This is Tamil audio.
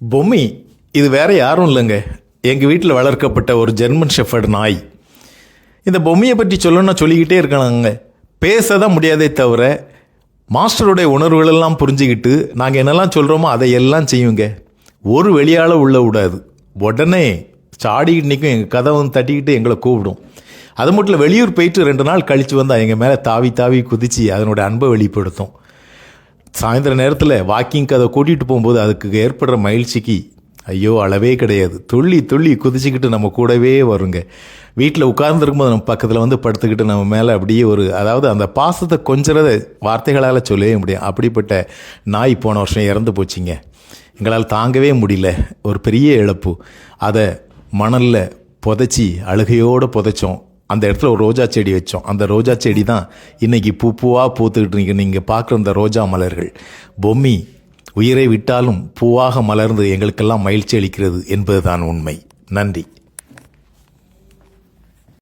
பொம்மி இது வேற யாரும் இல்லைங்க, எங்கள் வீட்டில் வளர்க்கப்பட்ட ஒரு ஜெர்மன் ஷெஃபர்ட் நாய். இந்த பொம்மையை பற்றி சொல்லணும்னா சொல்லிக்கிட்டே இருக்கலாங்க. பேச தான் முடியாதே தவிர மாஸ்டருடைய உணர்வுகளெல்லாம் புரிஞ்சுக்கிட்டு நாங்கள் என்னெல்லாம் சொல்கிறோமோ அதையெல்லாம் செய்யுங்க. ஒரு வெளியால் உள்ள விடாது. உடனே சாடிக்கிட்டு நிற்கும், எங்கள் கதவை வந்து தட்டிக்கிட்டு எங்களை கூப்பிடும். அது மட்டும் இல்லை, வெளியூர் போயிட்டு 2 நாள் கழித்து வந்தால் எங்கள் மேலே தாவி தாவி குதித்து அதனோட அன்பை வெளிப்படுத்தும். சாயந்தர நேரத்தில் வாக்கிங்க்கு அதை கூட்டிகிட்டு போகும்போது அதுக்கு ஏற்படுற மகிழ்ச்சிக்கு ஐயோ அளவே கிடையாது. துள்ளி துள்ளி குதிச்சுக்கிட்டு நம்ம கூடவே வருங்க. வீட்டில் உட்கார்ந்துருக்கும்போது நம்ம பக்கத்தில் வந்து படுத்துக்கிட்டு நம்ம மேலே அப்படியே அதாவது அந்த பாசத்தை கொஞ்சறத வார்த்தைகளால் சொல்லவே முடியும். அப்படிப்பட்ட நாய் போன வருஷம் இறந்து போச்சிங்க. எங்களால் தாங்கவே முடியல, ஒரு பெரிய இழப்பு. அதை மணலில் புதைச்சி அழுகையோடு புதைச்சோம். அந்த இடத்துல ஒரு ரோஜா செடி வச்சோம். அந்த ரோஜா செடி தான் இன்றைக்கி பூவாக பூத்துக்கிட்டு நீங்கள் பார்க்குற இந்த ரோஜா மலர்கள். பொம்மி உயிரை விட்டாலும் பூவாக மலர்ந்து எங்களுக்கெல்லாம் மகிழ்ச்சி அளிக்கிறது என்பதுதான் உண்மை. நன்றி.